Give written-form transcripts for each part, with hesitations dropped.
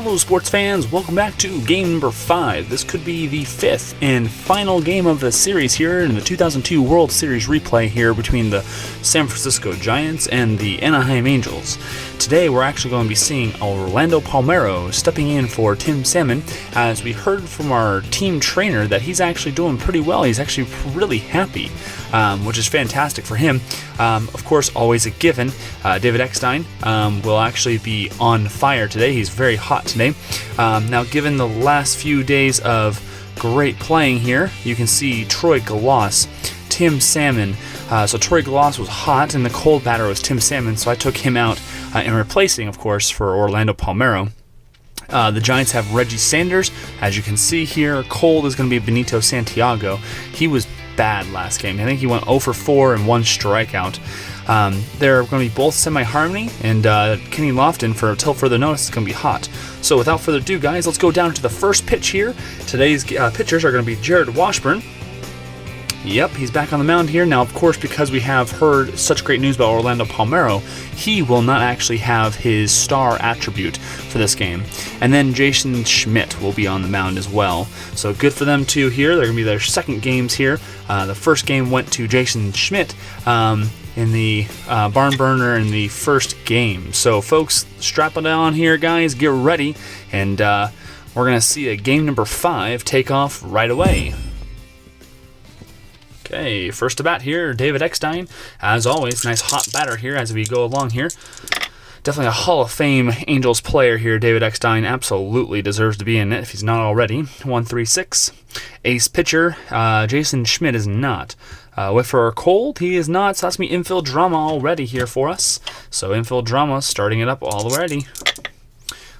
Hello sports fans, welcome back to game number 5. This could be the 5th and final game of the series here in the 2002 World Series replay here between the San Francisco Giants and the Anaheim Angels. Today we're actually going to be seeing Orlando Palmeiro stepping in for Tim Salmon, as we heard from our team trainer that he's actually doing pretty well. He's actually really happy, which is fantastic for him. Of course, always a given. David Eckstein will actually be on fire today. He's very hot today. Now, given the last few days of great playing here, you can see Troy Glaus, Tim Salmon. So Troy Glaus was hot, and the cold batter was Tim Salmon, so I took him out and replacing, of course, for Orlando Palmeiro. The Giants have Reggie Sanders. As you can see here, cold is going to be Benito Santiago. He was bad last game. I think he went 0 for 4 and 1 strikeout. They're going to be both semi-harmony, and Kenny Lofton, for till further notice, is going to be hot. So without further ado, guys, let's go down to the first pitch here. Today's pitchers are going to be Jared Washburn. Yep, he's back on the mound here. Now, of course, because we have heard such great news about Orlando Palmeiro, he will not actually have his star attribute for this game. And then Jason Schmidt will be on the mound as well. So good for them too here. They're going to be their second games here. The first game went to Jason Schmidt in the barn burner in the first game. So folks, strap it on here, guys. Get ready. And we're going to see a game number 5 take off right away. Okay, first to bat here, David Eckstein. As always, nice hot batter here as we go along here. Definitely a Hall of Fame Angels player here, David Eckstein. Absolutely deserves to be in it if he's not already. 1-3-6. Ace pitcher, Jason Schmidt is not. Whiffer cold, he is not. So that's me infield drama already here for us. So infield drama starting it up already.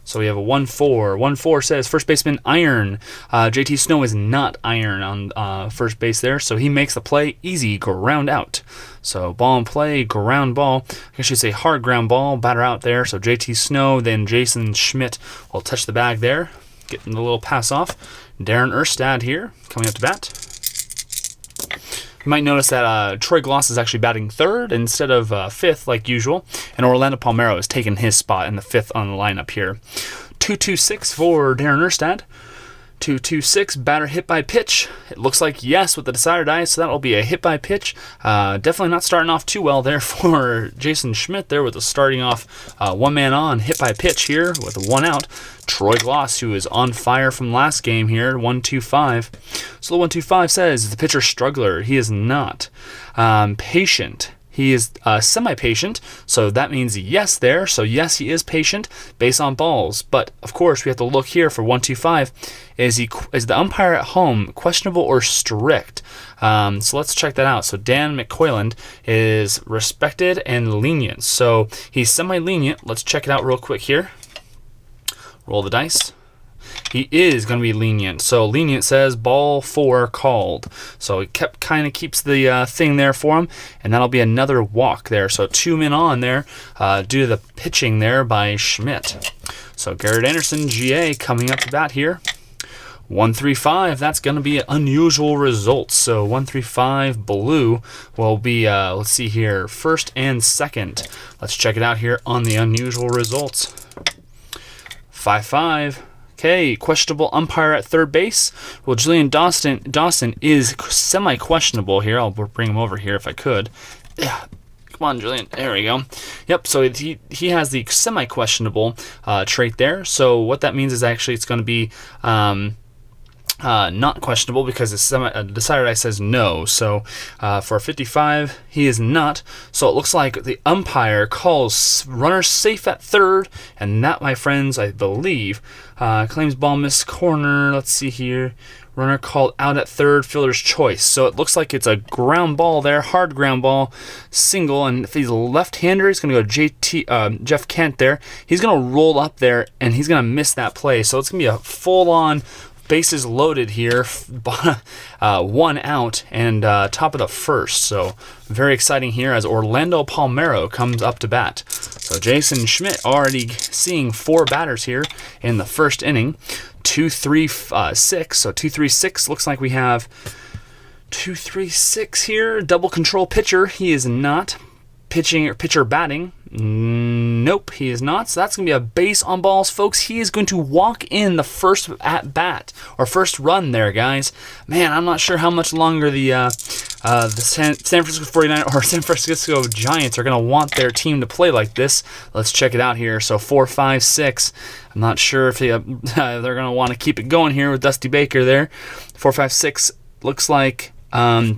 So we have a 1-4. 1-4 says first baseman iron. JT Snow is not iron on first base there, so he makes the play easy, ground out. So ball in play, ground ball. I should say hard ground ball, batter out there. So JT Snow, then Jason Schmidt will touch the bag there, getting the little pass off. Darren Erstad here coming up to bat. You might notice that Troy Glaus is actually batting third instead of fifth like usual, and Orlando Palmeiro has taken his spot in the fifth on the lineup here. 2-2-6 for Darren Erstad. 2-2-6, batter hit by pitch. It looks like yes with the decider die, so that'll be a hit by pitch. Definitely not starting off too well there for Jason Schmidt there with the starting off one man on hit by pitch here with a 1 out. Troy Glaus, who is on fire from last game here, 1-2-5. So the 1-2-5 says the pitcher struggler. He is not. Patient. He is semi-patient, so that means yes there. So yes, he is patient based on balls. But of course, we have to look here for 1-2-5. Is the umpire at home questionable or strict? So let's check that out. So Dan McQuilland is respected and lenient. So he's semi-lenient. Let's check it out real quick here. Roll the dice. He is going to be lenient. So lenient says ball 4 called. So it kind of keeps the thing there for him, and that'll be another walk there. So 2 men on there due to the pitching there by Schmidt. So Garrett Anderson, GA, coming up to bat here. 1-3-5, that's going to be unusual results. So 1-3-5 blue will be, let's see here, first and second. Let's check it out here on the unusual results. 5-5. Okay, questionable umpire at third base. Well, Julian Dawson is semi-questionable here. I'll bring him over here if I could. Yeah. Come on, Julian. There we go. Yep, so he has the semi-questionable trait there. So what that means is actually it's going to be not questionable because the decider die says no. So for 55, he is not. So it looks like the umpire calls runner safe at third, and that, my friends, I believe, claims ball missed corner. Let's see here. Runner called out at third, fielder's choice. So it looks like it's a ground ball there, hard ground ball, single. And if he's a left-hander, he's going to go Jeff Kent there. He's going to roll up there, and he's going to miss that play. So it's going to be a full-on bases loaded here, 1 out, and top of the first. So very exciting here as Orlando Palmeiro comes up to bat. So Jason Schmidt already seeing 4 batters here in the first inning. 2-3-6. So 2-3-6 looks like we have 2-3-6 here. Double control pitcher. He is not pitching or pitcher batting. Nope, he is not. So that's going to be a base on balls, folks. He is going to walk in the first at bat, or first run there, guys. Man, I'm not sure how much longer the San Francisco 49ers or San Francisco Giants are going to want their team to play like this. Let's check it out here. So 4, 5, 6. I'm not sure if they're going to want to keep it going here with Dusty Baker there. 4, 5, 6 looks like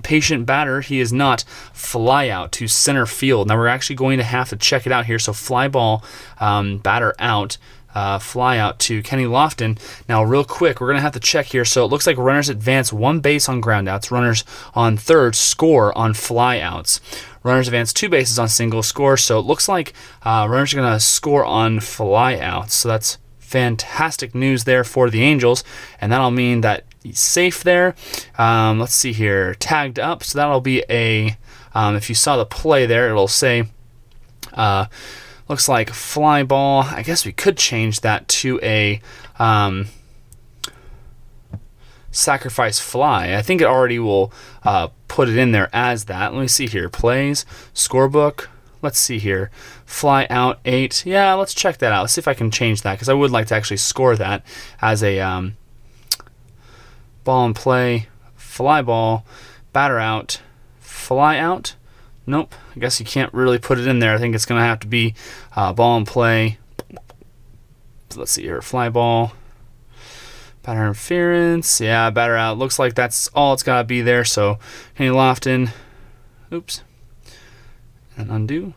patient batter. He is not. Fly out to center field. Now we're actually going to have to check it out here. So fly ball, batter out. Fly out to Kenny Lofton. Now real quick, we're going to have to check here. So it looks like runners advance 1 base on ground outs. Runners on third score on fly outs. Runners advance 2 bases on single score. So it looks like runners are going to score on fly outs. So that's fantastic news there for the Angels. And that'll mean that he's safe there. Let's see here. Tagged up. So that'll be a, if you saw the play there, it'll say, looks like fly ball. I guess we could change that to a sacrifice fly. I think it already will put it in there as that. Let me see here. Plays, scorebook. Let's see here. Fly out 8. Yeah, let's check that out. Let's see if I can change that, because I would like to actually score that as a ball in play, fly ball, batter out, fly out. Nope, I guess you can't really put it in there. I think it's going to have to be ball in play. Let's see here. Fly ball, batter interference. Yeah, batter out. Looks like that's all it's got to be there. So Kenny Lofton. Oops. And undo.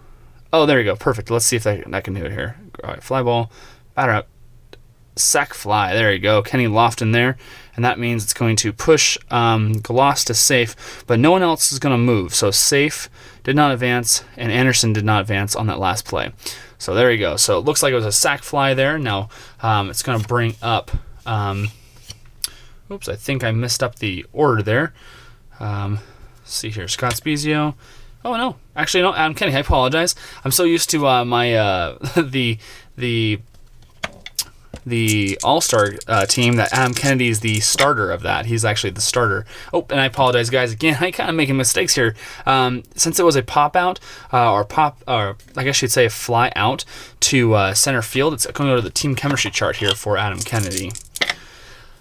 Oh, there you go. Perfect. Let's see if that can do it here. All right, fly ball, batter out, sac fly. There you go. Kenny Lofton there. And that means it's going to push Gloss to safe, but no one else is going to move. So safe did not advance, and Anderson did not advance on that last play. So there you go. So it looks like it was a sac fly there. Now it's going to bring up, oops, I think I messed up the order there. Let's see here. Scott Spezio. Oh, no. Actually, no, Adam Kennedy. I apologize. I'm so used to my the All-Star team that Adam Kennedy is the starter of that. He's actually the starter. Oh, and I apologize, guys. Again, I kind of making mistakes here. Since it was a pop out, or I guess you'd say a fly out to center field, it's going to go to the team chemistry chart here for Adam Kennedy.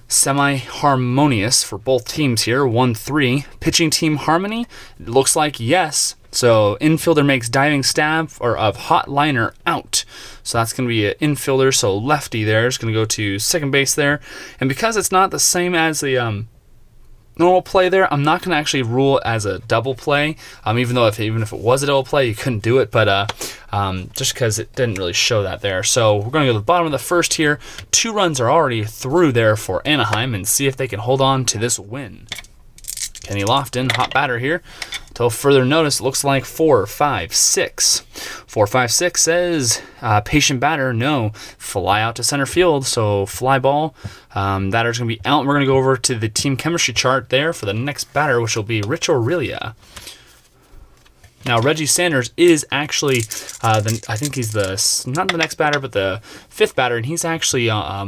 Semi-harmonious for both teams here, 1-3. Pitching team harmony, it looks like yes. So infielder makes diving stab or of hot liner out. So that's going to be an infielder. So lefty there is going to go to second base there. And because it's not the same as the normal play there, I'm not going to actually rule it as a double play. Even if it was a double play, you couldn't do it. But just because it didn't really show that there. So we're going to go to the bottom of the first here. 2 runs are already through there for Anaheim, and see if they can hold on to this win. Kenny Lofton, hot batter here. Until further notice, it looks like 4, 5, 6. 4, 5, 6 says patient batter, no. Fly out to center field, so fly ball. Batter's going to be out. We're going to go over to the team chemistry chart there for the next batter, which will be Rich Aurelia. Now, Reggie Sanders is actually, I think he's not the next batter, but the 5th batter, and he's actually a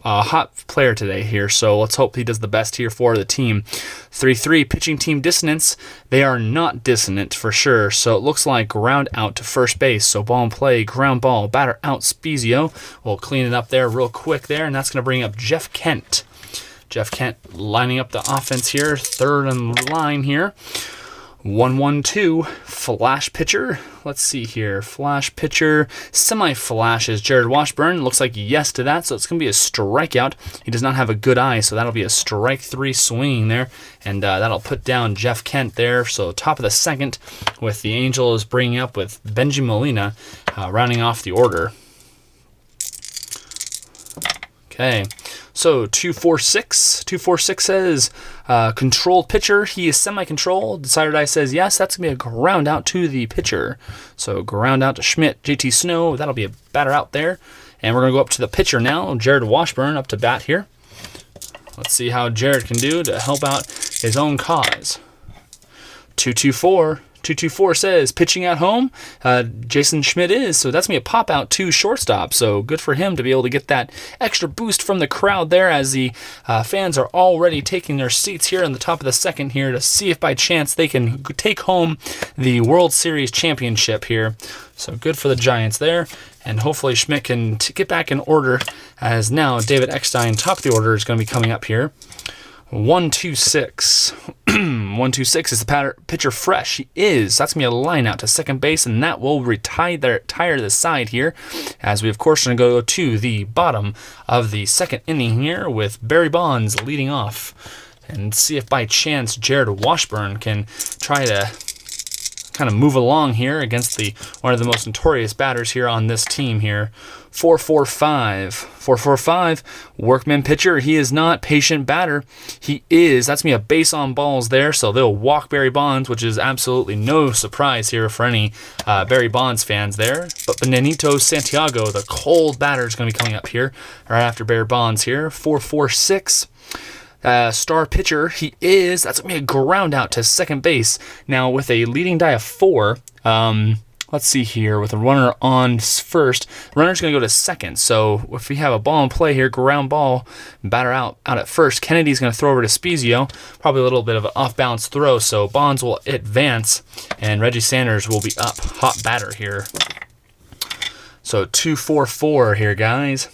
hot player today here, so let's hope he does the best here for the team. 3-3, pitching team dissonance. They are not dissonant for sure, so it looks like ground out to first base, so ball in play, ground ball, batter out, Spezio. We'll clean it up there real quick there, and that's going to bring up Jeff Kent. Jeff Kent lining up the offense here, third in line here. 1-1-2, flash pitcher. Let's see here. Flash pitcher. Semi-flash is Jared Washburn. Looks like yes to that, so it's going to be a strikeout. He does not have a good eye, so that'll be a strike 3 swing there, and that'll put down Jeff Kent there. So top of the second with the Angels bringing up with Benji Molina rounding off the order. Okay, so 2-4-6. 2-4-6 says controlled pitcher. He is semi-controlled. Decider die says yes. That's going to be a ground out to the pitcher. So ground out to Schmidt. JT Snow, that'll be a batter out there. And we're going to go up to the pitcher now. Jared Washburn up to bat here. Let's see how Jared can do to help out his own cause. 2-2-4. 224 says pitching at home. Jason Schmidt is, so that's going to be a pop out to shortstop. So good for him to be able to get that extra boost from the crowd there, as the fans are already taking their seats here in the top of the second here to see if by chance they can take home the World Series championship here. So good for the Giants there, and hopefully Schmidt can get back in order, as now David Eckstein, top of the order, is going to be coming up here. 1-2-6. 1-2-6 is the pitcher fresh. He is. That's going to be a line out to second base, and that will retire the side here, as we, of course, are going to go to the bottom of the second inning here with Barry Bonds leading off, and see if by chance Jared Washburn can try to kind of move along here against one of the most notorious batters here on this team here. 4-4-5. 4-4-5. Workman pitcher. He is not. Patient batter. He is. That's me a base on balls there, so they'll walk Barry Bonds, which is absolutely no surprise here for any Barry Bonds fans there. But Benito Santiago, the cold batter, is going to be coming up here right after Barry Bonds here. 4-4-6. Star pitcher, he is. That's going to be a ground out to second base. Now, with a leading die of 4, let's see here, with a runner on first, the runner's going to go to second. So if we have a ball in play here, ground ball, batter out at first, Kennedy's going to throw over to Spezio. Probably a little bit of an off-balance throw, so Bonds will advance, and Reggie Sanders will be up. Hot batter here. So 2-4-4 here, guys.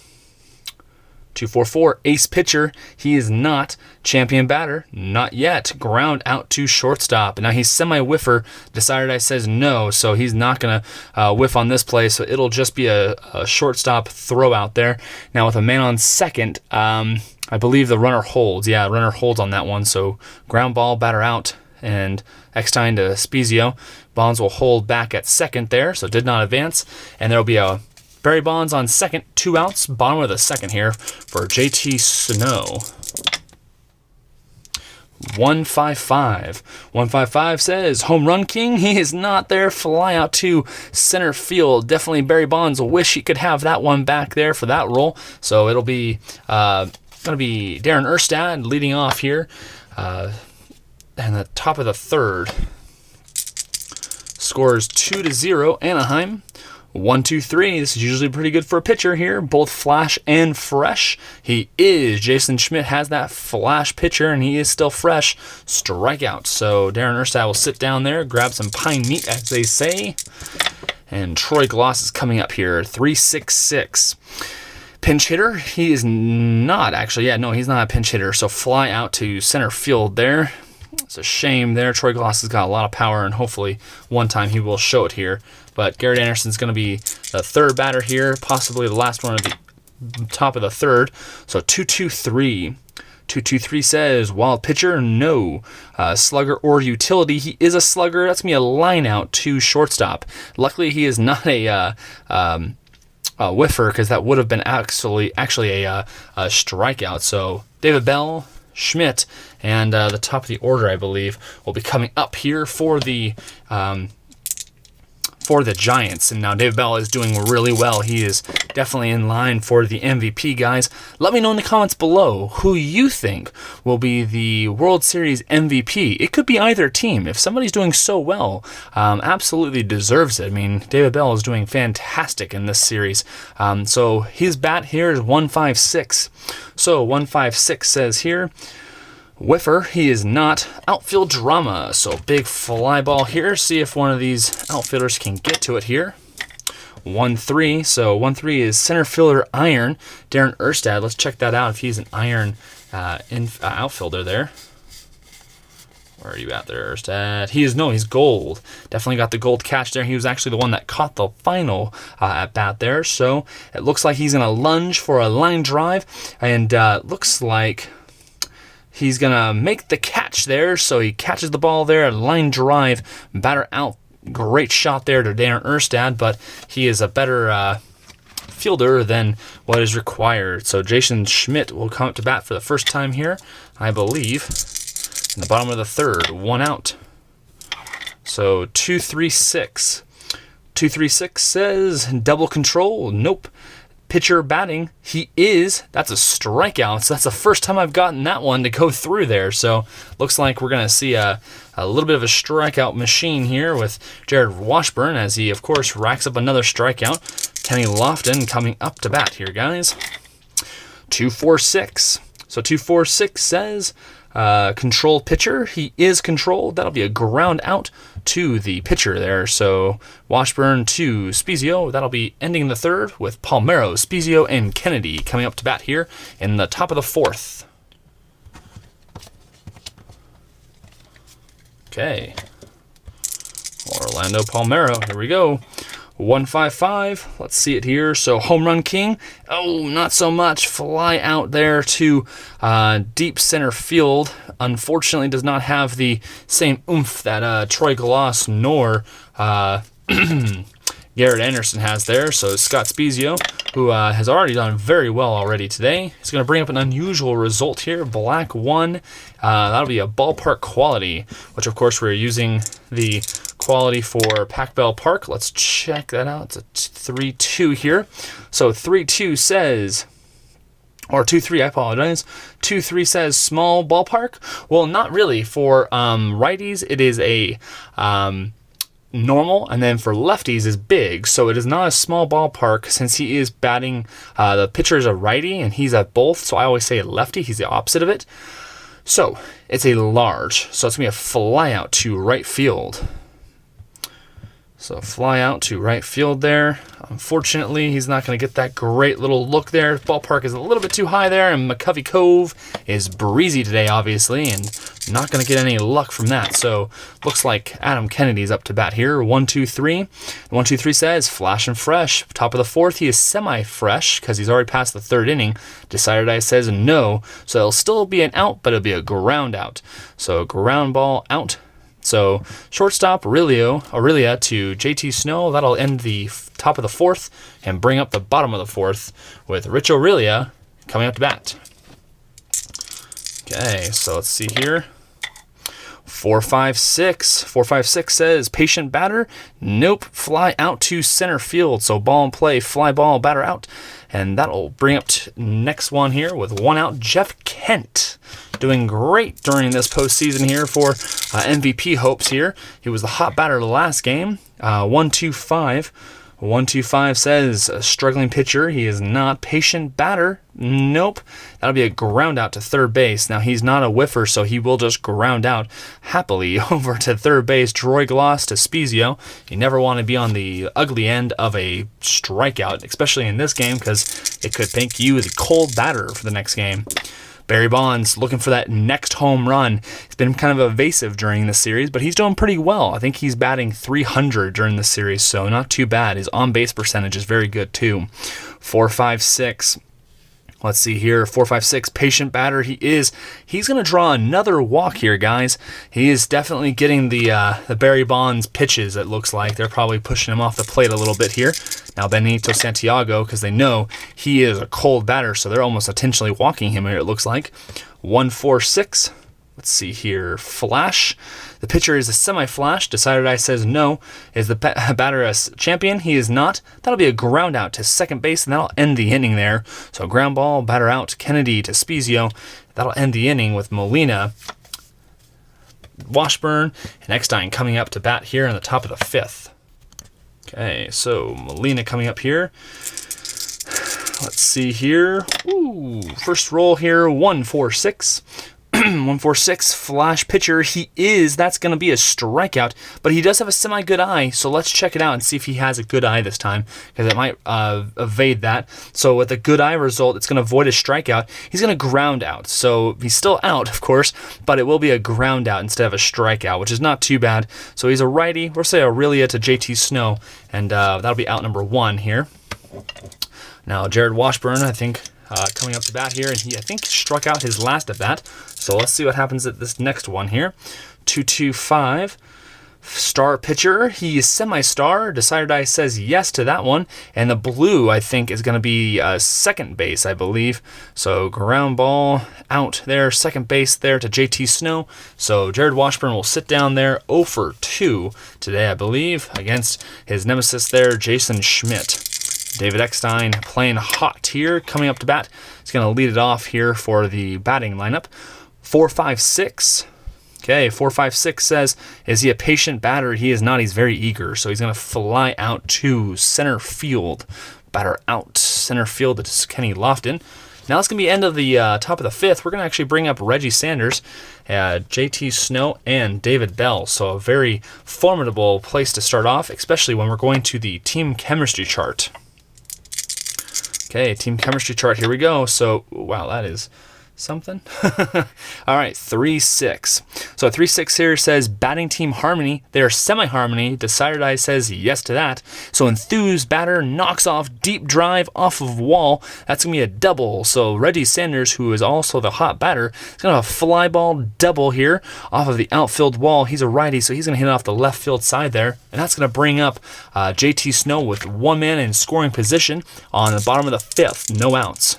2-4-4, ace pitcher. He is not. Champion batter, not yet. Ground out to shortstop. Now he's semi-whiffer. Decided I says no, so he's not going to whiff on this play, so it'll just be a shortstop throw out there. Now with a man on second, I believe the runner holds. Yeah, runner holds on that one, so ground ball, batter out, and Eckstein to Spezio. Bonds will hold back at second there, so did not advance, and there will be a Barry Bonds on second, 2 outs, bottom of the second here for JT Snow. 155. 155 says home run king. He is not there. Fly out to center field. Definitely Barry Bonds will wish he could have that one back there for that role. So it'll be going to be Darren Erstad leading off here. And the top of the third. Scores 2-0 Anaheim. 1-2-3. This is usually pretty good for a pitcher here, both flash and fresh. He is. Jason Schmidt has that flash pitcher, and he is still fresh. Strikeout. So Darren Erstad will sit down there, grab some pine meat, as they say. And Troy Gloss is coming up here. 3-6-6. Pinch hitter. He is not actually. Yeah, no, he's not a pinch hitter. So fly out to center field there. It's a shame there. Troy Gloss has got a lot of power, and hopefully one time he will show it here. But Garrett Anderson's going to be the third batter here, possibly the last one at the top of the third. So 2-2-3. 2-2-3 says wild pitcher, no. Slugger or utility. He is a slugger. That's going to be a line out to shortstop. Luckily, he is not a whiffer, because that would have been actually a strikeout. So David Bell, Schmidt, and the top of the order, I believe, will be coming up here for the Giants. And now David Bell is doing really well. He is definitely in line for the MVP, guys. Let me know in the comments below who you think will be the World Series MVP. It could be either team. If somebody's doing so well, absolutely deserves it. I mean, David Bell is doing fantastic in this series. So his bat here is 156. So 156 says here, whiffer, he is not. Outfield drama, so big fly ball here. See if one of these outfielders can get to it here. 1-3, so 1-3 is center fielder iron. Darren Erstad, let's check that out if he's an iron outfielder there. Where are you at there, Erstad? He's gold. Definitely got the gold catch there. He was actually the one that caught the final at bat there. So it looks like he's going to lunge for a line drive, and looks like he's going to make the catch there, so he catches the ball there, line drive, batter out. Great shot there to Darren Erstad, but he is a better fielder than what is required. So Jason Schmidt will come up to bat for the first time here, I believe, in the bottom of the third, 1 out. So 2-3-6. 2-3-6 says double control. Nope. pitcher batting, that's a strikeout. So that's the first time I've gotten that one to go through there. So looks like we're going to see a little bit of a strikeout machine here with Jared Washburn, as he, of course, racks up another strikeout. Kenny Lofton coming up to bat here, guys. 2-4-6. So 2-4-6 says controlled pitcher. He is controlled. That'll be a ground out to the pitcher there. So Washburn to Spezio. That'll be ending the third with Palmeiro, Spezio, and Kennedy coming up to bat here in the top of the fourth. Okay. Orlando Palmeiro. Here we go. 155. Let's see it here. So home run king. Oh, not so much. Fly out there to deep center field. Unfortunately, does not have the same oomph that Troy Glass nor Garrett Anderson has there. So Scott Spezio, who has already done very well already today, is going to bring up an unusual result here. Black 1. That'll be a ballpark quality, which of course we're using the quality for Pac Bell Park. Let's check that out. It's a 3-2 here. So 3-2 says, or 2-3, I apologize. 2-3 says small ballpark. Well, not really. For righties, it is a normal, and then for lefties is big. So it is not a small ballpark since he is batting. The pitcher is a righty, and he's at both. So I always say a lefty. He's the opposite of it. So it's a large. So it's going to be a fly out to right field. So fly out to right field there. Unfortunately, he's not going to get that great little look there. Ballpark is a little bit too high there, and McCovey Cove is breezy today, obviously, and not going to get any luck from that. So looks like Adam Kennedy's up to bat here. 1-2-3. 1-2-3 says flash and fresh. Top of the fourth, he is semi-fresh because he's already past the third inning. Decided I says no, so it'll still be an out, but it'll be a ground out. So ground ball out. So shortstop Aurelia to JT Snow. That'll end the top of the fourth and bring up the bottom of the fourth with Rich Aurelia coming up to bat. Okay, so let's see here. 4-5-6. 4-5-6 says patient batter. Nope. Fly out to center field. So ball in play, fly ball, batter out. And that'll bring up next one here with one out. Jeff Kent doing great during this postseason here for MVP hopes here. He was the hot batter last game. 1-2-5. 1-2-5 says a struggling pitcher. He is not. Patient batter. Nope. That'll be a ground out to third base. Now, he's not a whiffer, so he will just ground out happily over to third base. Troy Glass to Spezio. You never want to be on the ugly end of a strikeout, especially in this game, because it could make you the cold batter for the next game. Barry Bonds looking for that next home run. He's been kind of evasive during this series, but he's doing pretty well. I think he's batting .300 during the series, so not too bad. His on-base percentage is very good, too. 4-5-6. Let's see here. 4-5-6, patient batter. He's going to draw another walk here, guys. He is definitely getting the Barry Bonds pitches, it looks like. They're probably pushing him off the plate a little bit here. Now, Benito Santiago, because they know he is a cold batter, so they're almost intentionally walking him here, it looks like. 1-4-6. Let's see here. Flash. The pitcher is a semi-flash. Decided I says no. Is the batter a champion? He is not. That'll be a ground out to second base, and that'll end the inning there. So ground ball, batter out. Kennedy to Spezio. That'll end the inning with Molina, Washburn, and Eckstein coming up to bat here in the top of the fifth. Okay, so Molina coming up here. Let's see here. Ooh, first roll here. 1-4-6. 1-4-6 flash pitcher. That's going to be a strikeout, but he does have a semi-good eye, so let's check it out and see if he has a good eye this time, because it might evade that. So with a good eye result, it's going to avoid a strikeout. He's going to ground out, so he's still out, of course, but it will be a ground out instead of a strikeout, which is not too bad. So he's a righty. We'll say Aurelia to JT Snow, and that'll be out number 1 here. Now, Jared Washburn, I think, coming up to bat here, and he, I think, struck out his last at bat. So let's see what happens at this next one here. 2-2-5. Star pitcher. He is semi-star. Decided I says yes to that one. And the blue, I think, is going to be second base, I believe. So ground ball out there. Second base there to JT Snow. So Jared Washburn will sit down there 0-for-2 today, I believe, against his nemesis there, Jason Schmidt. David Eckstein playing hot here, coming up to bat. He's going to lead it off here for the batting lineup. 4-5-6. Okay, 4-5-6 says, is he a patient batter? He is not. He's very eager. So he's going to fly out to center field. Batter out. Center field. It's Kenny Lofton. Now it's going to be end of the top of the fifth. We're going to actually bring up Reggie Sanders, JT Snow, and David Bell. So a very formidable place to start off, especially when we're going to the team chemistry chart. Okay, team chemistry chart. Here we go. So, wow, that is something. All right, 3-6. So 3-6 here says batting team harmony. They are semi-harmony. Decided I says yes to that. So enthused batter knocks off deep drive off of wall. That's going to be a double. So Reggie Sanders, who is also the hot batter, is going to have a fly ball double here off of the outfield wall. He's a righty, so he's going to hit it off the left field side there. And that's going to bring up JT Snow with one man in scoring position on the bottom of the fifth. No outs.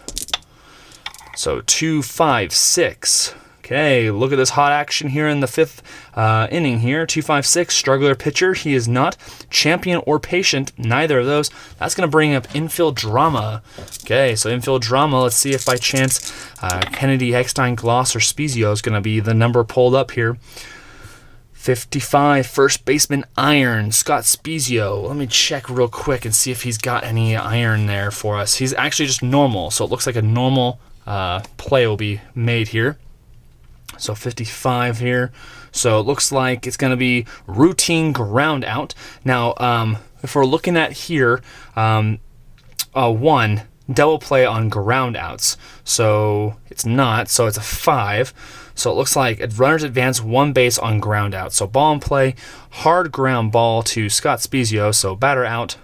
So 2-5-6. Okay, look at this hot action here in the fifth inning here. 2-5-6, struggler pitcher. He is not. Champion or patient, neither of those. That's going to bring up infield drama. Okay, so infield drama. Let's see if by chance Kennedy, Eckstein, Gloss, or Spezio is going to be the number pulled up here. 55, first baseman iron, Scott Spezio. Let me check real quick and see if he's got any iron there for us. He's actually just normal, so it looks like a normal play will be made here. So 55 here. So it looks like it's going to be routine ground out. Now, if we're looking at here, one double play on ground outs. So it's not. So it's a 5. So it looks like runners advance one base on ground out. So ball in play, hard ground ball to Scott Spezio. So batter out.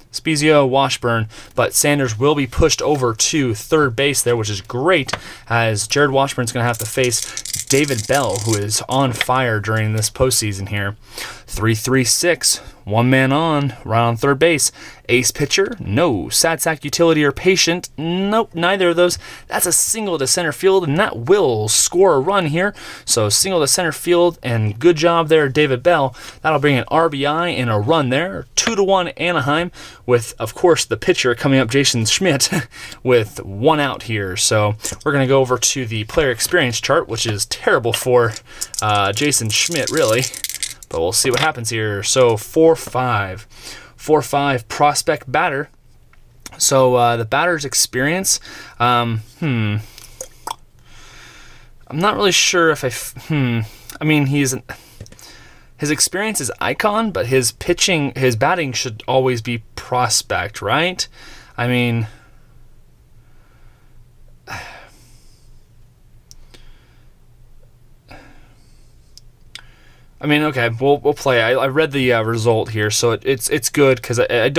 Spezio, Washburn, but Sanders will be pushed over to third base there, which is great, as Jared Washburn's going to have to face David Bell, who is on fire during this postseason here. 3-3-6, one man on, right on third base. Ace pitcher, no. Sad sack utility or patient, nope, neither of those. That's a single to center field, and that will score a run here. So single to center field, and good job there, David Bell. That'll bring an RBI and a run there. 2-1 Anaheim, with, of course, the pitcher coming up, Jason Schmidt, with one out here. So we're going to go over to the player experience chart, which is terrible for Jason Schmidt, really. But we'll see what happens here. So 4-5. 4-5 prospect batter. So the batter's experience, I'm not really sure if I mean, his experience is icon, but his batting should always be prospect, right? I mean, okay, we'll play. I read the result here, so it's good, because I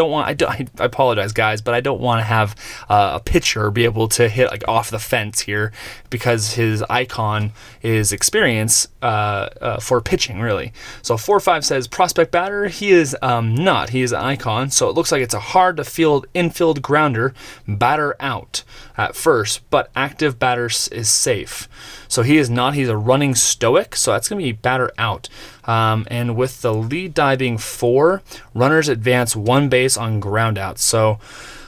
apologize, guys, but I don't want to have a pitcher be able to hit like off the fence here, because his icon is experience for pitching, really. So 4-5 says prospect batter. He is not. He is an icon, so it looks like it's a hard to field infield grounder. Batter out at first, but active batter is safe. So he is not. He's a running stoic, so that's going to be batter out. And with the lead die being 4, runners advance one base on ground out. So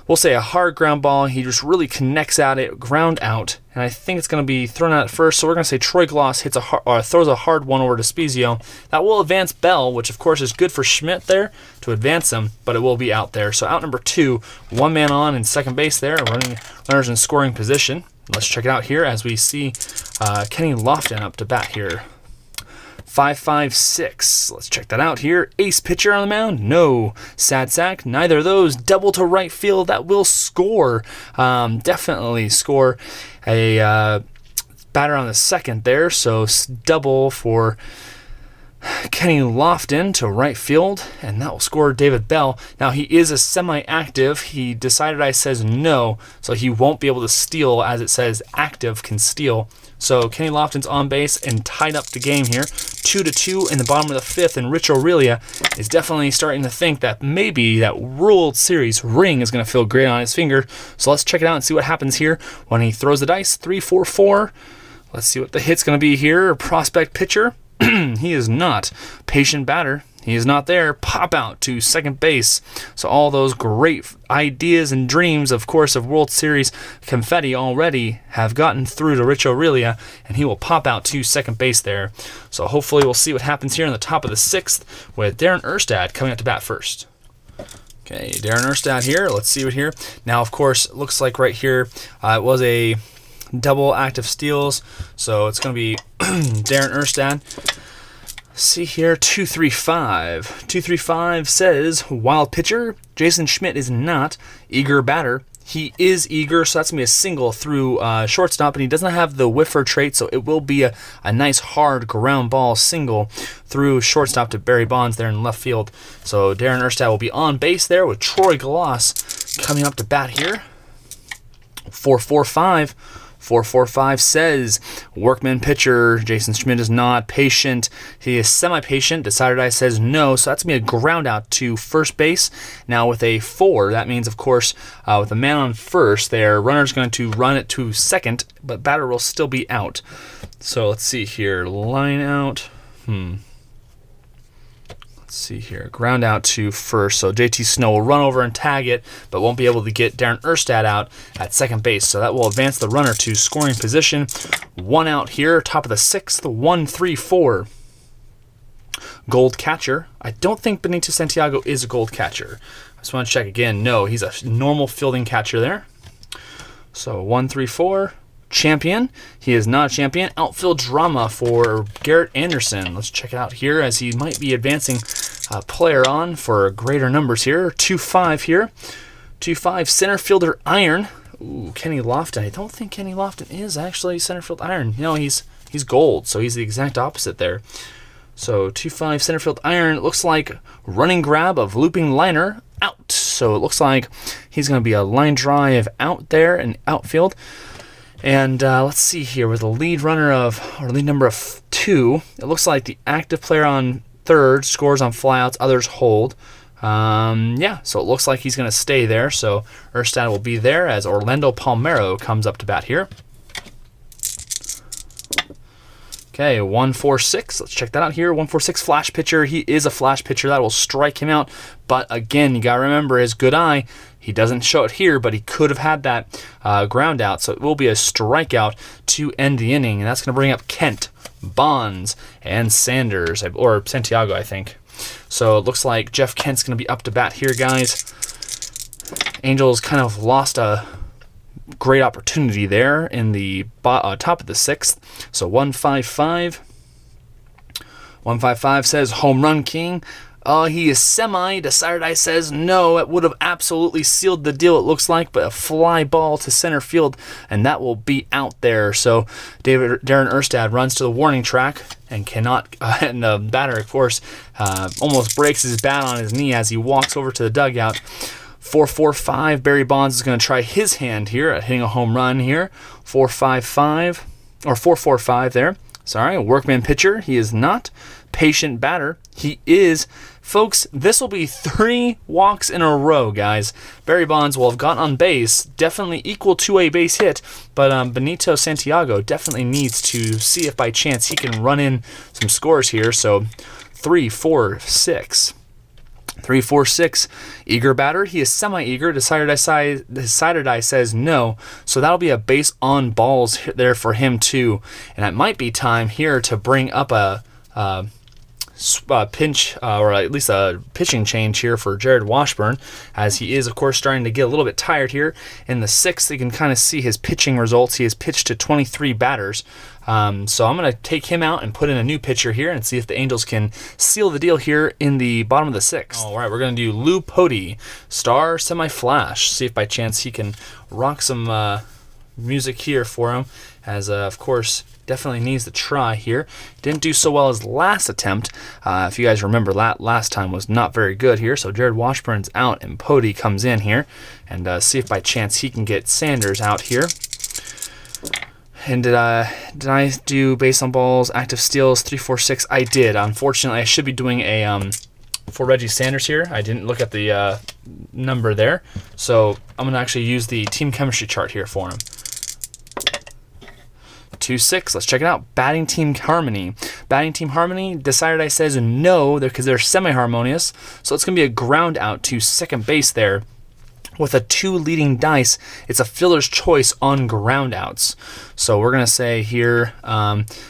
we'll say a hard ground ball. He just really connects at it, ground out. And I think it's going to be thrown out at first. So we're going to say Troy Gloss throws a hard one over to Spezio. That will advance Bell, which of course is good for Schmidt there to advance him, but it will be out there. So out number 2, one man on in second base there, running runners in scoring position. Let's check it out here as we see Kenny Lofton up to bat here. 5-5-6. Let's check that out here. Ace pitcher on the mound? No. Sad sack? Neither of those. Double to right field. That will score. Definitely score a batter on the second there. So double for Kenny Lofton to right field, and that will score David Bell. Now, he is a semi-active. He decided I says no, so he won't be able to steal, as it says active can steal. So Kenny Lofton's on base and tied up the game here. 2-2 in the bottom of the fifth, and Rich Aurelia is definitely starting to think that maybe that World Series ring is going to feel great on his finger. So let's check it out and see what happens here when he throws the dice. 3-4-4. Let's see what the hit's going to be here. Prospect pitcher. He is not. Patient batter. He is not there. Pop out to second base. So all those great ideas and dreams, of course, of World Series confetti already have gotten through to Rich Aurelia, and he will pop out to second base there. So hopefully we'll see what happens here in the top of the 6th with Darren Erstad coming up to bat first. Okay, Darren Erstad here. Let's see what here. Now, of course, it looks like right here it was a double active steals, so it's going to be Darren Erstad. See here, 235. 235 says wild pitcher. Jason Schmidt is not. Eager batter. He is eager, so that's going to be a single through shortstop, and he doesn't have the whiffer trait, so it will be a nice hard ground ball single through shortstop to Barry Bonds there in left field. So Darren Erstad will be on base there with Troy Gloss coming up to bat here. 445. 445 says workman pitcher. Jason Schmidt is not. Patient. He is semi-patient. Decided I says no. So that's going to be a ground out to first base. Now with a 4, that means, of course, with a man on first there, runner's going to run it to second, but batter will still be out. So let's see here. Line out. Let's see here. Ground out to first. So JT Snow will run over and tag it, but won't be able to get Darren Erstad out at second base. So that will advance the runner to scoring position. 1 out here, top of the 6th, 1-3-4. Gold catcher. I don't think Benito Santiago is a gold catcher. I just want to check again. No, he's a normal fielding catcher there. So 1-3-4. Champion. He is not a champion. Outfield drama for Garrett Anderson. Let's check it out here as he might be advancing a player on for greater numbers here. 2-5 here. 2-5 center fielder iron. Ooh, Kenny Lofton. I don't think Kenny Lofton is actually center field iron. You know, he's gold, so he's the exact opposite there. So 2-5 center field iron. It looks like running grab of looping liner out. So it looks like he's going to be a line drive out there in outfield. And let's see here, with a lead number of 2, it looks like the active player on third scores on flyouts, others hold. Yeah, so it looks like he's going to stay there. So Erstad will be there as Orlando Palmeiro comes up to bat here. Okay, 1-4-6. Let's check that out here. 1-4-6 flash pitcher. He is a flash pitcher. That will strike him out. But again, you got to remember his good eye. He doesn't show it here, but he could have had that ground out. So it will be a strikeout to end the inning. And that's going to bring up Kent, Bonds, and Sanders, or Santiago, I think. So it looks like Jeff Kent's going to be up to bat here, guys. Angels kind of lost a great opportunity there in the top of the 6th. So 1-5-5. 1-5-5 says home run king. He is semi. Decided I says no. It would have absolutely sealed the deal, it looks like, but a fly ball to center field, and that will be out there. So Darren Erstad runs to the warning track and cannot, and the batter, of course, almost breaks his bat on his knee as he walks over to the dugout. 4-4-5. Barry Bonds is going to try his hand here at hitting a home run here. 4-5-5, or 4-4-5 there. Sorry, a workman pitcher. He is not. Patient batter. He is. Folks, this will be 3 walks in a row, guys. Barry Bonds will have gotten on base, definitely equal to a base hit, but Benito Santiago definitely needs to see if by chance he can run in some scores here. So 3-4-6. 3-4-6. Eager batter. He is semi-eager. Decided I says no. So that'll be a base on balls there for him too. And it might be time here to bring up a pinch, or at least a pitching change here for Jared Washburn, as he is, of course, starting to get a little bit tired here. In the 6th, you can kind of see his pitching results. He has pitched to 23 batters. So I'm going to take him out and put in a new pitcher here and see if the Angels can seal the deal here in the bottom of the 6th. All right, we're going to do Lou Poti, star semi-flash. See if by chance he can rock some music here for him, as of course definitely needs to try here. Didn't do so well his last attempt. If you guys remember, last time was not very good here. So Jared Washburn's out and Poti comes in here, and see if by chance he can get Sanders out here. And did I do base on balls, active steals, 3-4-6? I did. Unfortunately, I should be doing a for Reggie Sanders here. I didn't look at the number there, so I'm gonna actually use the team chemistry chart here for him. 126. Let's check it out. Batting team harmony. Batting team harmony. Decider die says no, because they're semi-harmonious. So it's going to be a ground out to second base there. With a 2 leading dice, it's a fielder's choice on ground outs. So we're going to say here,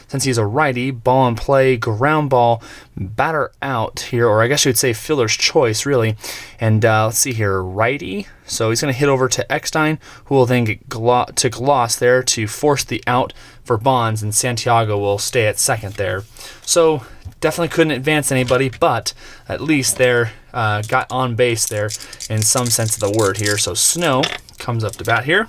since he's a righty, ball in play, ground ball, batter out here, or I guess you would say fielder's choice, really. And let's see here, righty. So he's going to hit over to Eckstein, who will then get to gloss there to force the out for Bonds, and Santiago will stay at second there. So definitely couldn't advance anybody, but at least they're got on base there in some sense of the word here. So Snow comes up to bat here.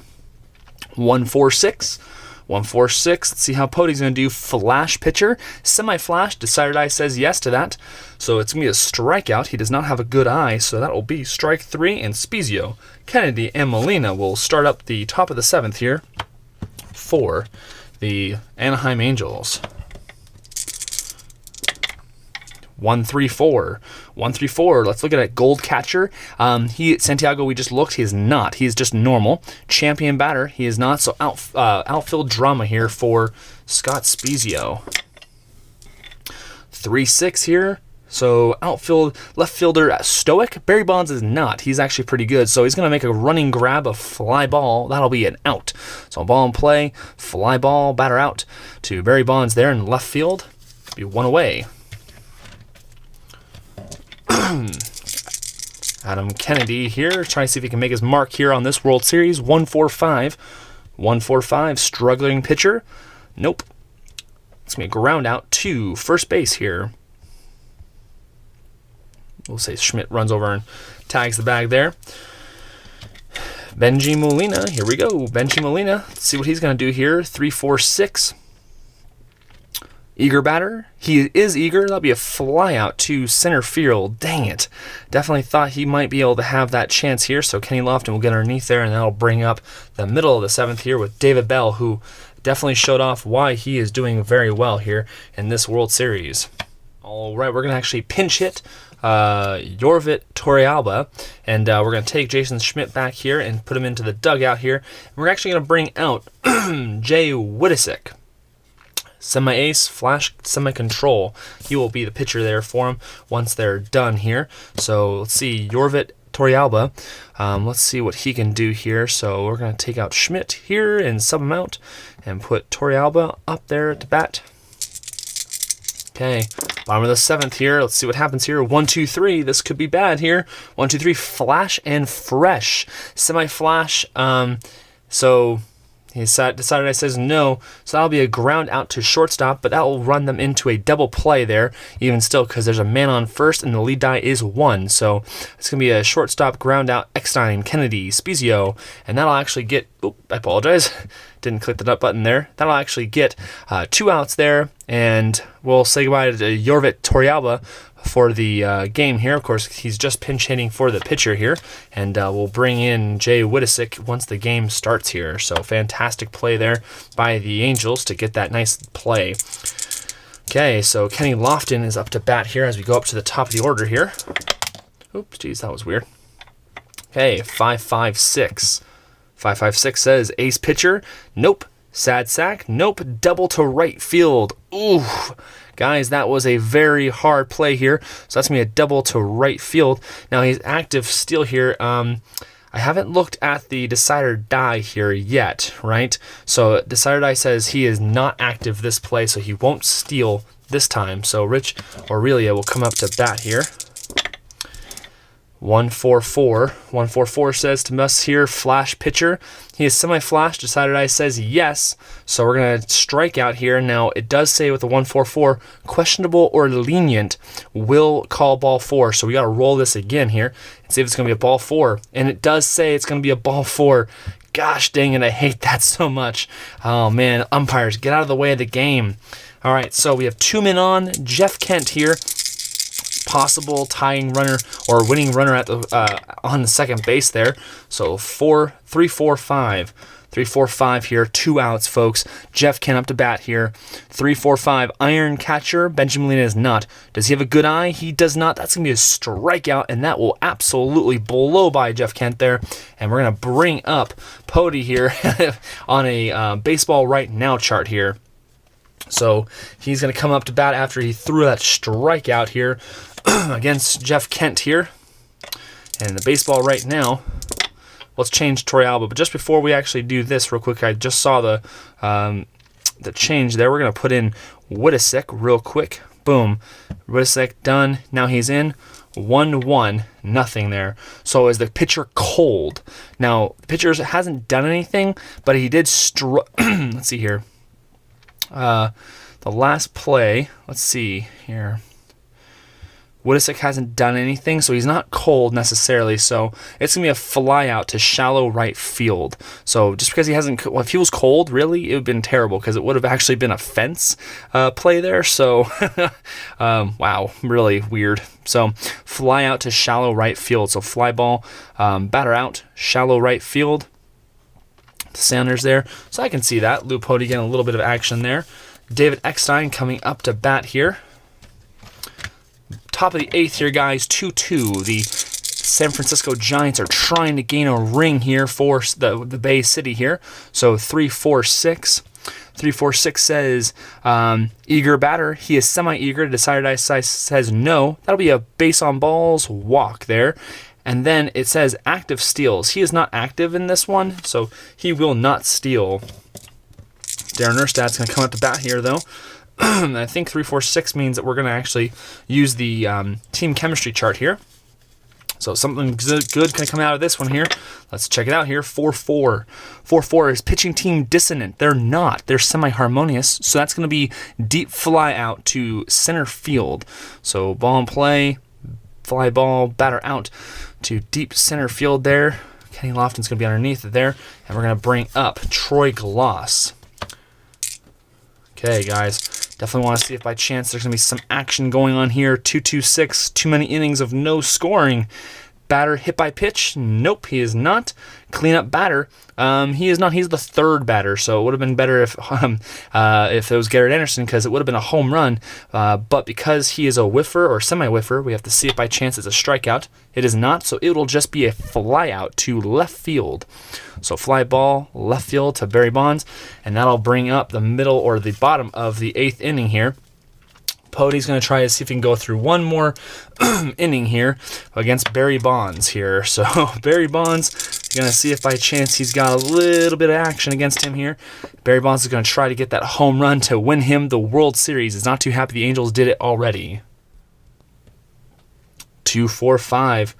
146. 146. Let's see how Pody's going to do. Flash pitcher. Semi-flash. Decider die says yes to that. So it's going to be a strikeout. He does not have a good eye, so that will be strike 3. And Spezio, Kennedy, and Molina will start up the top of the 7th here for the Anaheim Angels. 134. 134. Let's look at it. Gold catcher. Santiago, we just looked. He is not. He is just normal. Champion batter. He is not. So outfield drama here for Scott Spezio. 3-6 here. So outfield, left fielder Stoic. Barry Bonds is not. He's actually pretty good. So he's going to make a running grab, a fly ball. That'll be an out. So ball in play, fly ball, batter out to Barry Bonds there in left field. Be 1 away. Adam Kennedy here, trying to see if he can make his mark here on this World Series. 145. 145, struggling pitcher. Nope. It's going to be a ground out to first base here. We'll say Schmidt runs over and tags the bag there. Benji Molina, here we go. Benji Molina, let's see what he's going to do here. 3-4-6. Eager batter. He is eager. That'll be a fly out to center field. Dang it. Definitely thought he might be able to have that chance here. So Kenny Lofton will get underneath there, and that'll bring up the middle of the 7th here with David Bell, who definitely showed off why he is doing very well here in this World Series. All right, we're going to actually pinch hit Yorvit Torrealba, and we're going to take Jason Schmidt back here and put him into the dugout here. And we're actually going to bring out Jay Whitisick. Semi-ace, flash, semi-control. He will be the pitcher there for him once they're done here. So let's see, Yorvit Torrealba. Let's see what he can do here. So we're going to take out Schmidt here and sub him out and put Torrealba up there at the bat. Okay, bottom of the 7th here. Let's see what happens here. 1, 2, 3. This could be bad here. 1, 2, 3. Flash and fresh. Semi-flash. So he decided I says no, so that'll be a ground out to shortstop, but that will run them into a double play there, even still, because there's a man on first and the lead die is 1. So it's going to be a shortstop ground out, Eckstein, Kennedy, Spezio, and that'll actually get, I apologize, didn't click the nut button there. That'll actually get 2 outs there, and we'll say goodbye to Yorvit Torrealba for the game here. Of course, he's just pinch hitting for the pitcher here, and we'll bring in Jay Whitisick once the game starts here. So fantastic play there by the Angels to get that nice play. Okay, so Kenny Lofton is up to bat here as we go up to the top of the order here. Oops, geez, that was weird. Okay, 5-5-6. 5-5-6 says ace pitcher. Nope. Sad sack. Nope. Double to right field. Ooh. Guys, that was a very hard play here. So that's going to be a double to right field. Now he's active still here. I haven't looked at the decider die here yet, right? So decider die says he is not active this play, so he won't steal this time. So Rich Aurelia will come up to bat here. 144. 144 says to us here, flash pitcher. He is semi-flash. Decided I says yes. So we're going to strike out here. Now, it does say with the 144, questionable or lenient, will call ball 4. So we got to roll this again here and see if it's going to be a ball 4. And it does say it's going to be a ball 4. Gosh dang it, I hate that so much. Oh, man, umpires, get out of the way of the game. All right, so we have 2 men on. Jeff Kent here. possible tying runner or winning runner at the on the second base there. So 3, 4, 5. 3, 4, 5 here, 2 outs, folks. Jeff Kent up to bat here. 3, 4, 5. Iron catcher. Benjamin Molina is not. Does he have a good eye? He does not. That's going to be a strikeout, and that will absolutely blow by Jeff Kent there. And we're going to bring up Pody here on a baseball right now chart here. So he's going to come up to bat after he threw that strikeout here against Jeff Kent here. And the baseball right now. Let's change Torrealba, but just before we actually do this real quick, I just saw the change there. We're going to put in Whittisek real quick. Boom. Whittisek done. Now he's in. 1-1, nothing there. So is the pitcher cold? Now, the pitcher hasn't done anything, but he did let's see here. The last play, let's see here. Whittisek hasn't done anything, so he's not cold necessarily. So it's going to be a fly out to shallow right field. So just because he hasn't, well, if he was cold, really, it would have been terrible because it would have actually been a fence play there. So, wow, really weird. So fly out to shallow right field. So fly ball, batter out, shallow right field. Sanders there. So I can see that. Lou Pody getting a little bit of action there. David Eckstein coming up to bat here. Top of the 8th here, guys, 2-2. The San Francisco Giants are trying to gain a ring here for the Bay City here. So 3-4-6. 3-4-6 says eager batter. He is semi-eager. Decided says no. That'll be a base on balls walk there. And then it says active steals. He is not active in this one, so he will not steal. Darren Erstad's going to come up to bat here, though. I think 3-4-6 means that we're going to actually use the team chemistry chart here. So something good going to come out of this one here. Let's check it out here. 4-4. 4-4 is pitching team dissonant. They're not. They're semi-harmonious. So that's going to be deep fly out to center field. So ball in play, fly ball, batter out to deep center field there. Kenny Lofton's going to be underneath it there. And we're going to bring up Troy Gloss. Okay, guys, definitely want to see if by chance there's going to be some action going on here. 2-2-6, too many innings of no scoring. Batter hit by pitch? Nope, he is not. Cleanup batter? He is not. He's the 3rd batter, so it would have been better if it was Garrett Anderson because it would have been a home run. But because he is a whiffer or semi-whiffer, we have to see if by chance it's a strikeout. It is not, so it will just be a fly out to left field. So fly ball, left field to Barry Bonds, and that'll bring up the middle or the bottom of the 8th inning here. Pody's going to try to see if he can go through one more inning here against Barry Bonds here. So Barry Bonds, going to see if by chance he's got a little bit of action against him here. Barry Bonds is going to try to get that home run to win him the World Series. He's not too happy the Angels did it already. 2-4-5.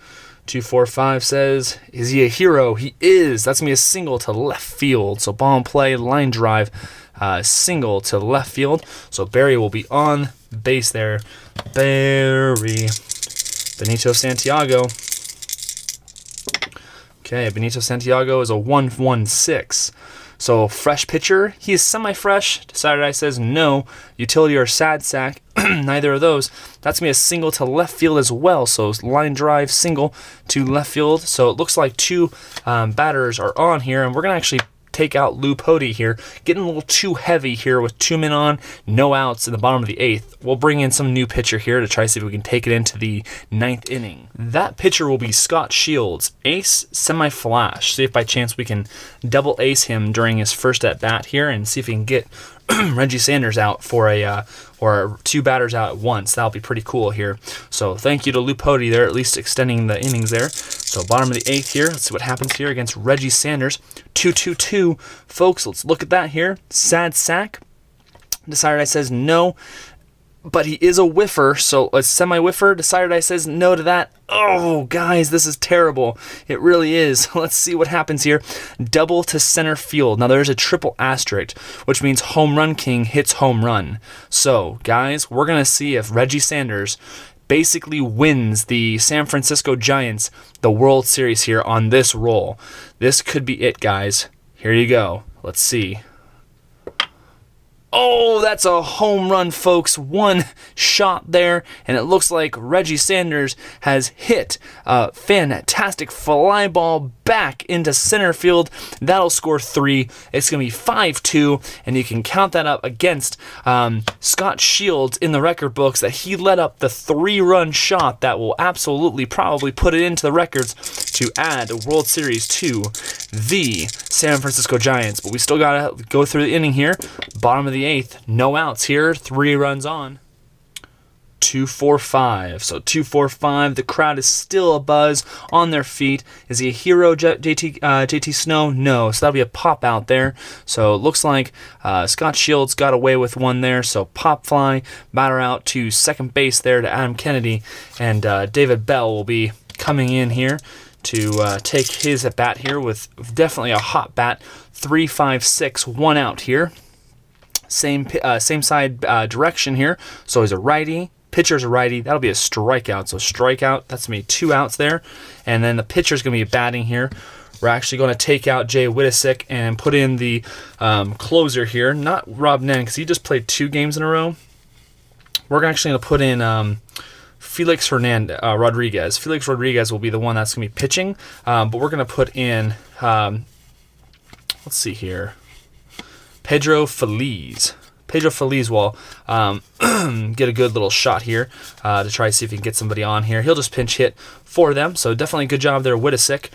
2-4-5 says, is he a hero? He is. That's going to be a single to left field. So ball in play, line drive, single to left field. So Barry will be on base there. Barry. Benito Santiago. Okay, Benito Santiago is a 1-1-6. So fresh pitcher, he is semi-fresh. Decided says no. Utility or sad sack, neither of those. That's going to be a single to left field as well. So line drive, single to left field. So it looks like 2 batters are on here, and we're going to actually take out Lou Pody here. Getting a little too heavy here with 2 men on, no outs in the bottom of the 8th. We'll bring in some new pitcher here to try to see if we can take it into the 9th inning. That pitcher will be Scott Shields, ace semi-flash. See if by chance we can double ace him during his first at bat here and see if we can get Reggie Sanders out for or 2 batters out at once. That'll be pretty cool here. So thank you to Lou Pody there, at least extending the innings there. So bottom of the 8th here. Let's see what happens here against Reggie Sanders. 2-2-2. Folks, let's look at that here. Sad sack. Decided says no. But he is a whiffer, so a semi-whiffer. Decided says no to that. Oh, guys, this is terrible. It really is. Let's see what happens here. Double to center field. Now, there's a triple asterisk, which means home run king hits home run. So, guys, we're going to see if Reggie Sanders basically wins the San Francisco Giants the World Series here on this roll. This could be it, guys. Here you go. Let's see. Oh, that's a home run, folks. One shot there, and it looks like Reggie Sanders has hit a fantastic fly ball back into center field. That'll score 3. It's going to be 5-2, and you can count that up against Scott Shields in the record books that he let up the 3-run shot that will absolutely probably put it into the records to add a World Series to the San Francisco Giants. But we still got to go through the inning here. Bottom of the 8th, no outs here, 3 runs on. 2-4-5. So 2-4-5. The crowd is still abuzz on their feet. Is he a hero, JT Snow? No. So that'll be a pop out there. So it looks like Scott Shields got away with one there. So pop fly, batter out to second base there to Adam Kennedy. And David Bell will be coming in here to take his at bat here with definitely a hot bat. 3-5-6, 1 out here. Same side direction here. So he's a righty. Pitcher's a righty. That'll be a strikeout. So strikeout, that's going to be 2 outs there. And then the pitcher's going to be batting here. We're actually going to take out Jay Wittesick and put in the closer here. Not Rob Nen, because he just played 2 games in a row. We're actually going to put in Felix Rodriguez. Felix Rodriguez will be the one that's going to be pitching. But we're going to put in, let's see here, Pedro Feliz. Pedro Feliz will get a good little shot here to try to see if he can get somebody on here. He'll just pinch hit for them, so definitely a good job there, Wittesick.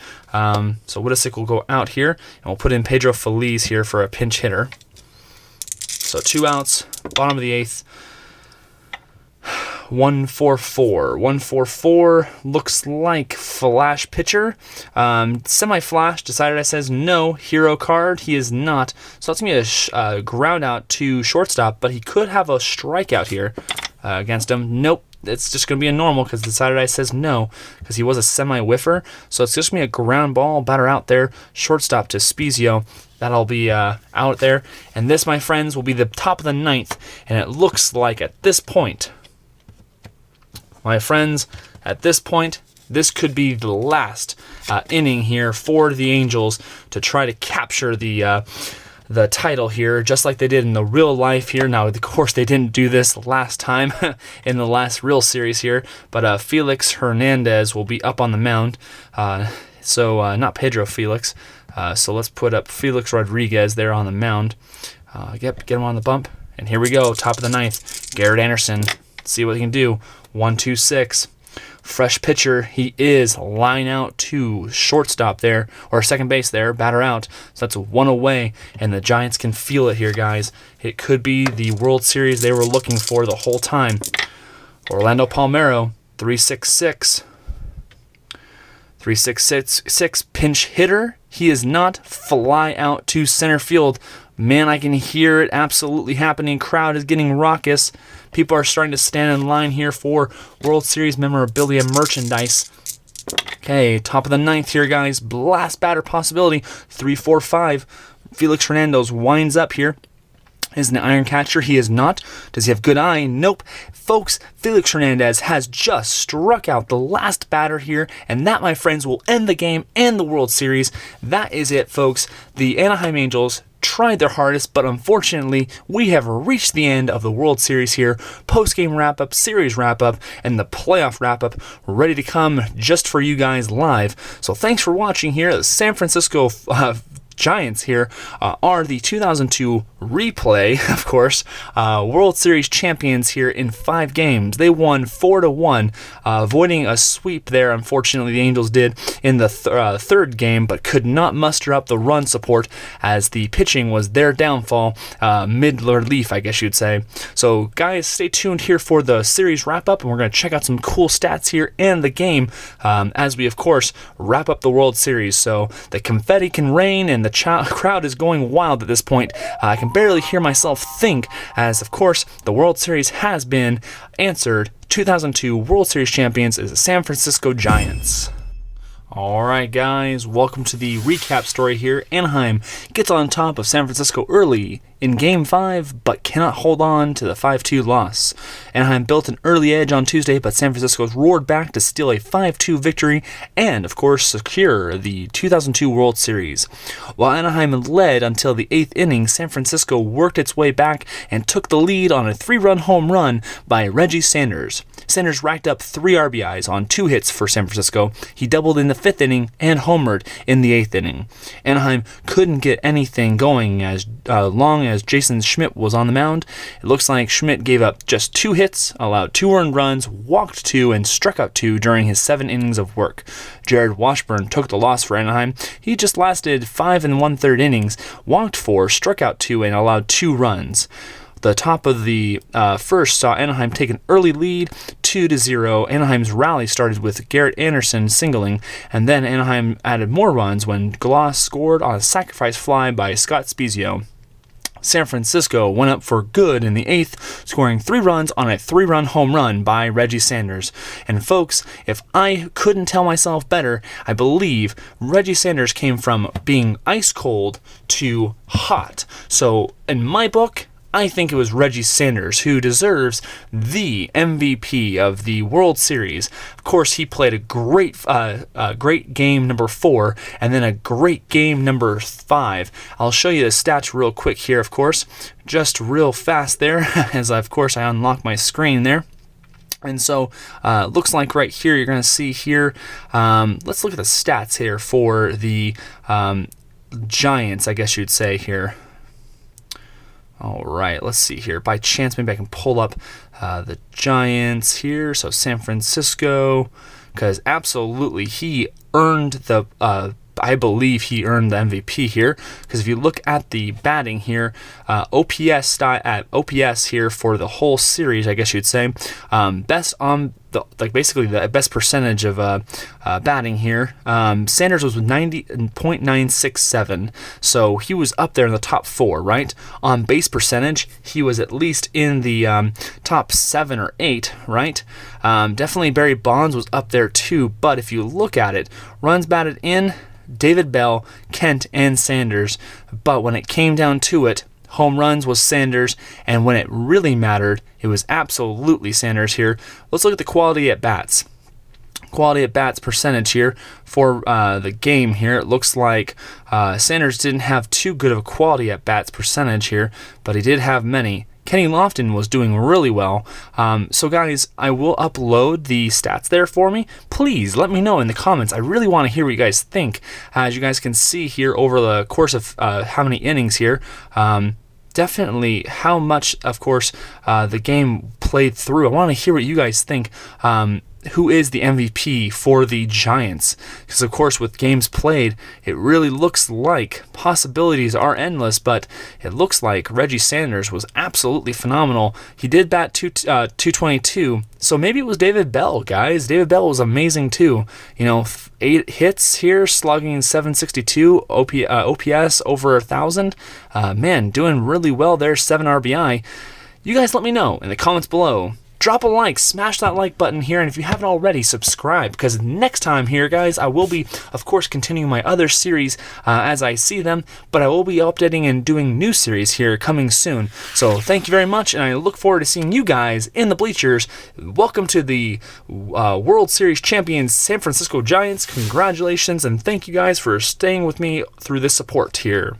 So Wittesick will go out here, and we'll put in Pedro Feliz here for a pinch hitter. So 2 outs, bottom of the 8th. 1-4-4. 1-4-4 looks like flash pitcher. Semi-flash. Decided I says no. Hero card. He is not. So that's going to be a ground out to shortstop, but he could have a strikeout here against him. Nope. It's just going to be a normal because Decided I says no because he was a semi-whiffer. So it's just going to be a ground ball. Batter out there. Shortstop to Spezio. That'll be out there. And this, my friends, will be the top of the 9th. And it looks like at this point, my friends, at this point, this could be the last inning here for the Angels to try to capture the title here, just like they did in the real life here. Now, of course, they didn't do this last time in the last real series here, but Felix Hernandez will be up on the mound. So not Pedro Felix. So let's put up Felix Rodriguez there on the mound. Get him on the bump. And here we go, top of the 9th. Garrett Anderson. Let's see what he can do. 1-2-6. Fresh pitcher. He is line out to shortstop there, or second base there, batter out. So that's 1 away, and the Giants can feel it here, guys. It could be the World Series they were looking for the whole time. Orlando Palmeiro, 3-6-6. 3-6-6 pinch hitter. He is not. Fly out to center field. Man, I can hear it absolutely happening. Crowd is getting raucous. People are starting to stand in line here for World Series memorabilia merchandise. Okay, top of the 9th here, guys. Blast batter possibility. 3-4-5. Felix Hernandez winds up here. Is an iron catcher? He is not. Does he have good eye? Nope. Folks, Felix Hernandez has just struck out the last batter here, and that, my friends, will end the game and the World Series. That is it, folks. The Anaheim Angels tried their hardest, but unfortunately, we have reached the end of the World Series here. Post-game wrap-up, series wrap-up, and the playoff wrap-up ready to come just for you guys live. So thanks for watching here. The San Francisco Giants here are the 2002 replay, of course, World Series champions here in 5 games. They won 4-1, avoiding a sweep there. Unfortunately, the Angels did in the third game, but could not muster up the run support as the pitching was their downfall, mid-relief, I guess you'd say. So, guys, stay tuned here for the series wrap-up, and we're going to check out some cool stats here in the game as we, of course, wrap up the World Series. So, the confetti can rain, and the crowd is going wild at this point. I can barely hear myself think as, of course, the World Series has been answered. 2002 World Series champions is the San Francisco Giants. Alright guys, welcome to the recap story here. Anaheim gets on top of San Francisco early in Game 5, but cannot hold on to the 5-2 loss. Anaheim built an early edge on Tuesday, but San Francisco roared back to steal a 5-2 victory and, of course, secure the 2002 World Series. While Anaheim led until the 8th inning, San Francisco worked its way back and took the lead on a 3-run home run by Reggie Sanders. Sanders racked up 3 RBIs on 2 hits for San Francisco. He doubled in the 5th inning and homered in the 8th inning. Anaheim couldn't get anything going as long as Jason Schmidt was on the mound. It looks like Schmidt gave up just 2 hits, allowed 2 earned runs, walked 2, and struck out 2 during his 7 innings of work. Jared Washburn took the loss for Anaheim. He just lasted 5 1/3 innings, walked 4, struck out 2, and allowed 2 runs. The top of the first saw Anaheim take an early lead, 2-0. Anaheim's rally started with Garrett Anderson singling, and then Anaheim added more runs when Gloss scored on a sacrifice fly by Scott Spezio. San Francisco went up for good in the 8th, scoring 3 runs on a 3-run home run by Reggie Sanders. And folks, if I couldn't tell myself better, I believe Reggie Sanders came from being ice cold to hot. So in my book, I think it was Reggie Sanders who deserves the MVP of the World Series. Of course, he played a great game number 4 and then a great game number 5. I'll show you the stats real quick here, of course, just real fast there, as of course I unlock my screen there. And so, looks like right here, you're going to see here, let's look at the stats here for the Giants, I guess you'd say here. All right, let's see here. By chance, maybe I can pull up the Giants here. So San Francisco, because absolutely he earned the, I believe he earned the MVP here. Because if you look at the batting here, OPS here for the whole series, I guess you'd say, best on basically the best percentage of batting here. Sanders was with 90.967, so he was up there in the top 4, right? On base percentage, he was at least in the top 7 or 8, right? Definitely Barry Bonds was up there too, but if you look at it, runs batted in, David Bell, Kent, and Sanders, but when it came down to it, home runs was Sanders, and when it really mattered, it was absolutely Sanders here. Let's look at the quality at bats. Quality at bats percentage here for the game here. It looks like Sanders didn't have too good of a quality at bats percentage here, but he did have many. Kenny Lofton was doing really well. So guys, I will upload the stats there for me. Please let me know in the comments. I really want to hear what you guys think. As you guys can see here over the course of how many innings here, definitely how much, of course, the game played through. I want to hear what you guys think. Who is the MVP for the Giants? Because, of course, with games played, it really looks like possibilities are endless, but it looks like Reggie Sanders was absolutely phenomenal. He did bat 222, so maybe it was David Bell, guys. David Bell was amazing, too. 8 hits here, slugging 762, OPS over 1,000. Man, doing really well there, 7 RBI. You guys let me know in the comments below. Drop a like, smash that like button here, and if you haven't already, subscribe, because next time here, guys, I will be, of course, continuing my other series as I see them, but I will be updating and doing new series here coming soon. So thank you very much, and I look forward to seeing you guys in the bleachers. Welcome to the World Series champions, San Francisco Giants. Congratulations, and thank you guys for staying with me through this support here.